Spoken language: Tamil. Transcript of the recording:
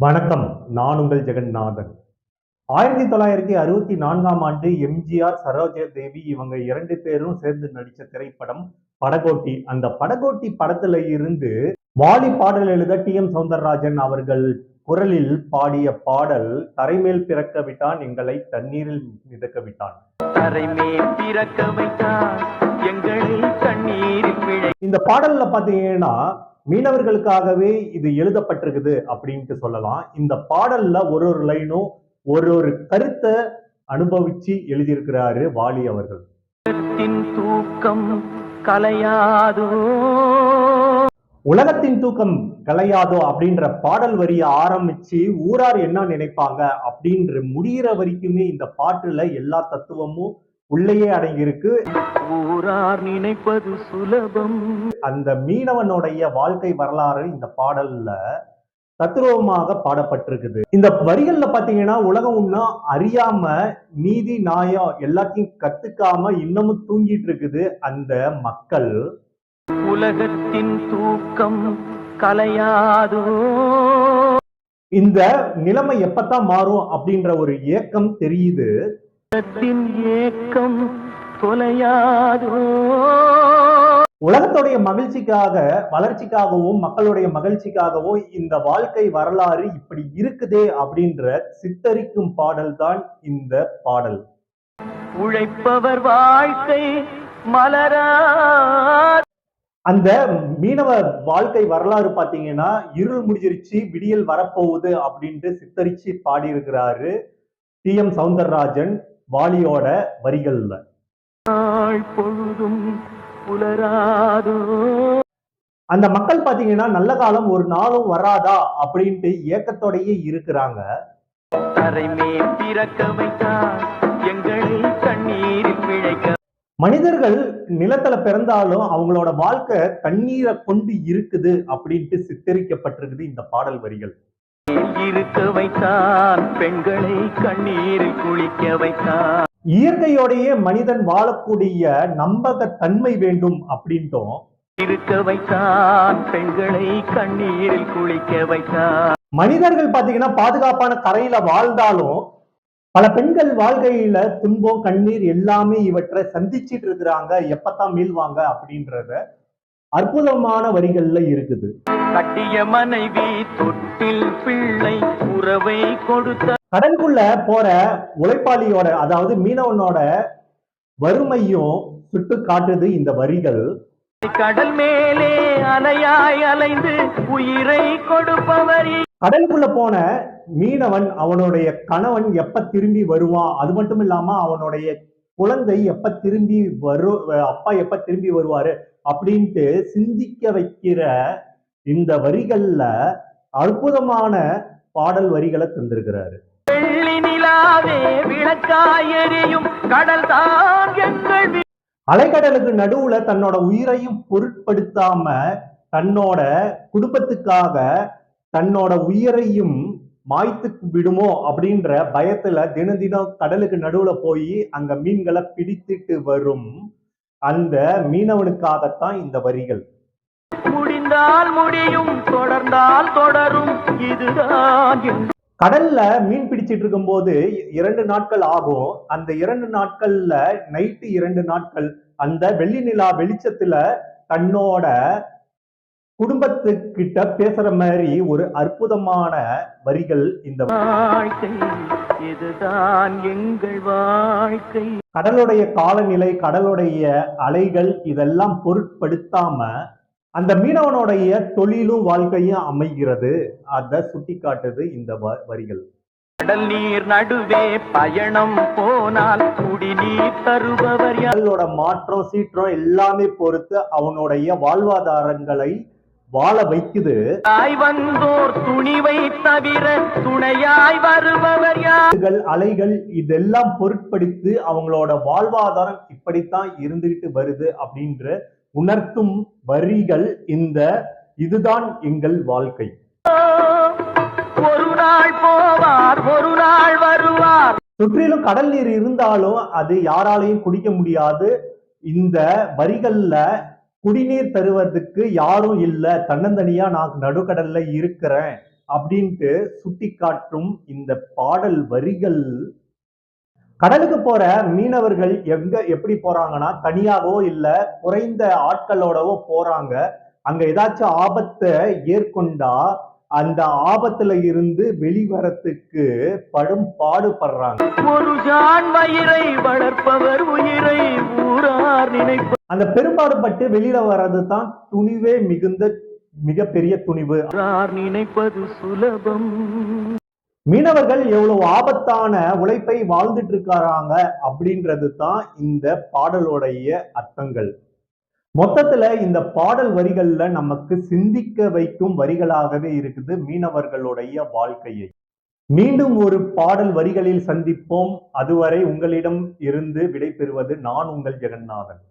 வணக்கம். நான் உங்கள் ஜெகநாதன். 1964ஆம் ஆண்டு எம்ஜிஆர், சரோஜா தேவி இவங்க 2 பேரும் சேர்ந்து நடிச்ச திரைப்படம் படகோட்டி. அந்த படகோட்டி படத்துல இருந்து வாலி பாடல் எழுத டி.எம். சௌந்தரராஜன் அவர்கள் குரலில் பாடிய பாடல் "தரைமேல் பிறக்க விட்டான் எங்களை தண்ணீரில் மிதக்க விட்டான்". தரைமேல் பிறக்க வைத்தான் எங்களை தண்ணீரில். இந்த பாடல்ல பாத்தீங்கன்னா மீனவர்களுக்காகவே இது எழுதப்பட்டிருக்குது அப்படின்ட்டு சொல்லலாம். இந்த பாடல்ல ஒரு லைனும் ஒரு கருத்தை அனுபவிச்சு எழுதியிருக்கிறாரு வாலி அவர்கள். தூக்கம் கலையாதோ, உலகத்தின் தூக்கம் கலையாதோ அப்படின்ற பாடல் வரிய ஆரம்பிச்சு ஊரார் என்ன நினைப்பாங்க அப்படின்ற முடிகிற வரைக்குமே இந்த பாட்டுல எல்லா தத்துவமும் உள்ளேயே அடங்கியிருக்கு. ஊரார் நினைப்பது சுலபம். அந்த மீனவனுடைய வாழ்க்கை வரலாறு இந்த பாடல்ல தத்துருவமாக பாடப்பட்டிருக்குது. இந்த வரிகள்ல பாத்தீங்கன்னா உலகம் இன்னும் அறியாம நீதி நியாயம் எல்லாத்தையும் கத்துக்காம இன்னமும் தூங்கிட்டு இருக்குது அந்த மக்கள். உலகத்தின் தூக்கம் கலையாதோ, இந்த நிலைமை எப்பத்தான் மாறும் அப்படின்ற ஒரு ஏக்கம் தெரியுது. ஏக்கம் தொலையாதோ. உலகத்துடைய மகிழ்ச்சிக்காக, வளர்ச்சிக்காகவும் மக்களுடைய மகிழ்ச்சிக்காகவும் இந்த வாழ்க்கை வரலாறு இப்படி இருக்குதே அப்படின்ற சித்தரிக்கும் பாடல் தான் இந்த பாடல். உழைப்பவர் வாழ்க்கை மலரா. அந்த மீனவ வாழ்க்கை வரலாறு பாத்தீங்கன்னா இருள் முடிஞ்சிருச்சு, விடியல் வரப்போகுது அப்படின்ட்டு சித்தரிச்சு பாடியிருக்கிறாரு டி.எம். சௌந்தரராஜன் வாலியோட வரிகள்ல. பொழுதும் புலராதோ. அந்த மக்கள் பாத்தீங்கன்னா நல்ல காலம் ஒரு நாளும் வராதா அப்படின்ட்டு ஏக்கத்தோடயே இருக்கிறாங்க. தரைமேல் பிறக்க வைத்தான் எங்களை தண்ணீரில் பிழைக்க. மனிதர்கள் நிலத்துல பிறந்தாலும் அவங்களோட வாழ்க்கை தண்ணீரை கொண்டு இருக்குது அப்படின்ட்டு சித்தரிக்கப்பட்டிருக்குது இந்த பாடல் வரிகள். இருக்க வைத்தான் பெண்களை கண்ணீரில் குளிக்க வைத்தான். இயற்கையோடையே மனிதன் வாழக்கூடிய நம்பகத்தன்மை வேண்டும் அப்படின்ட்டும் இருக்க வைத்தான் பெண்களை கண்ணீரில் குளிக்க வைத்தான். மனிதர்கள் பாத்தீங்கன்னா பாதுகாப்பான கரையில வாழ்ந்தாலும் பல பெண்கள் வாழ்க்கையில துன்பம் கண்ணீர் எல்லாமே இவற்றை சந்திச்சிட்டு இருக்கிறாங்க. எப்பத்தான் மீள்வாங்க அப்படின்றத அற்புதமான வரிகள்ல இருக்குது. கட்டிய மனைவி தொட்டில் பிள்ளை உறவை கொடுத்த. கடலுக்குள்ள போற உழைப்பாளியோட அதாவது மீனவனோட வறுமையும் சுட்டு காட்டுது இந்த வரிகள். கடல் மேலே அலையாய் அலைந்து உயிரை கொடுப்பவர். கடலுக்குள்ள போன மீனவன் அவனுடைய கணவன் எப்ப திரும்பி வருவான், அது மட்டும் இல்லாம அவனுடைய குழந்தை எப்ப திரும்பி அப்பா எப்ப திரும்பி வருவாரு அப்படின்ட்டு சிந்திக்க வைக்கிற இந்த வரிகள்ல அற்புதமான பாடல் வரிகளை தந்திருக்கிறாரு. வெள்ளி நிலாவே விளக்காயெரியும் கடல் தான் எங்கள். அலைக்கடலுக்கு நடுவுல தன்னோட உயிரையும் பொருட்படுத்தாம தன்னோட குடும்பத்துக்காக தன்னோட உயிரையும் மாய்த்து விடுமோ அப்படின்ற பயத்துல தினம் தினம் கடலுக்கு நடுவுல போய் அங்க மீன்களை பிடித்துட்டு வரும் அந்த மீனவனுக்காகத்தான் இந்த வரிகள். முடிந்தால் முடியும், தொடர்ந்தால் தொடரும், இதுதான். கடல்ல மீன் பிடிச்சிட்டு இருக்கும் போது 2 நாட்கள் ஆகும். அந்த 2 நாட்கள்ல நைட்டு 2 நாட்கள் அந்த வெள்ளி நிலா வெளிச்சத்துல தன்னோட குடும்பத்துக்கிட்ட பேசுற மாதிரி ஒரு அற்புதமான வரிகள் இந்த வாழ்க்கை. இதுதான் எங்கள் வாழ்க்கை. கடலுடைய காலநிலை, கடலுடைய அலைகள் இதெல்லாம் பொருட்படுத்தாம அந்த மீனவனுடைய தொழிலும் வாழ்க்கையும் அமைகிறது. அதை சுட்டி காட்டுது இந்த வரிகள். கடல் நீர் நடுவே பயணம் போனால் குடிநீர் தருபவர். கடலோட மாற்றம் சீற்றம் எல்லாமே பொறுத்து அவனுடைய வாழ்வாதாரங்களை வாழ வைக்குது. வந்தோர் துணிவை தவிர துணையாய் வருபவர் யார். அலைகள் இதெல்லாம் பொருட்படுத்தி அவங்களோட வாழ்வாதாரம் இப்படித்தான் இருந்துகிட்டு வருது அப்படின்ற உணர்த்தும் வரிகள் இந்த இதுதான் எங்கள் வாழ்க்கை. ஒரு நாள் போவார், ஒரு நாள் வருவார். சுற்றிலும் கடல் நீர் இருந்தாலும் அது யாராலையும் குடிக்க முடியாது. இந்த வரிகள்ல குடிநீர் தருவதற்கு யாரும் இல்ல, தன்னந்தனியா நான் நடுக்கடல்ல இருக்கிறேன் அப்படின்ட்டு சுட்டி காட்டும் இந்த பாடல் வரிகள் கடலுக்கு போற மீனவர்கள் எப்படி போறாங்கன்னா தனியாகவோ இல்ல குறைந்த ஆட்களோடவோ போறாங்க. அங்க ஏதாச்சும் ஆபத்தை ஏற்கொண்டா அந்த ஆபத்துல இருந்து வெளிவரத்துக்கு படும் பாடுபடுறாங்க. ஒரு ஜான் வயிறை வளர்ப்பவர் உயிரை ஊரார் நினைப்ப அந்த பெரும்பாடுபட்டு வெளியில வர்றது தான் துணிவே மிகுந்த மிகப்பெரிய துணிவு. நினைப்பது சுலபம். மீனவர்கள் எவ்வளவு ஆபத்தான உழைப்பை வாழ்ந்துட்டு இருக்காங்க அப்படின்றது தான் இந்த பாடலுடைய அர்த்தங்கள். மொத்தத்துல இந்த பாடல் வரிகள்ல நமக்கு சிந்திக்க வைக்கும் வரிகளாகவே இருக்குது மீனவர்களுடைய வாழ்க்கையை. மீண்டும் ஒரு பாடல் வரிகளில் சந்திப்போம். அதுவரை உங்களிடம் இருந்து விடைபெறுவது நான் உங்கள் ஜெகநாதன்.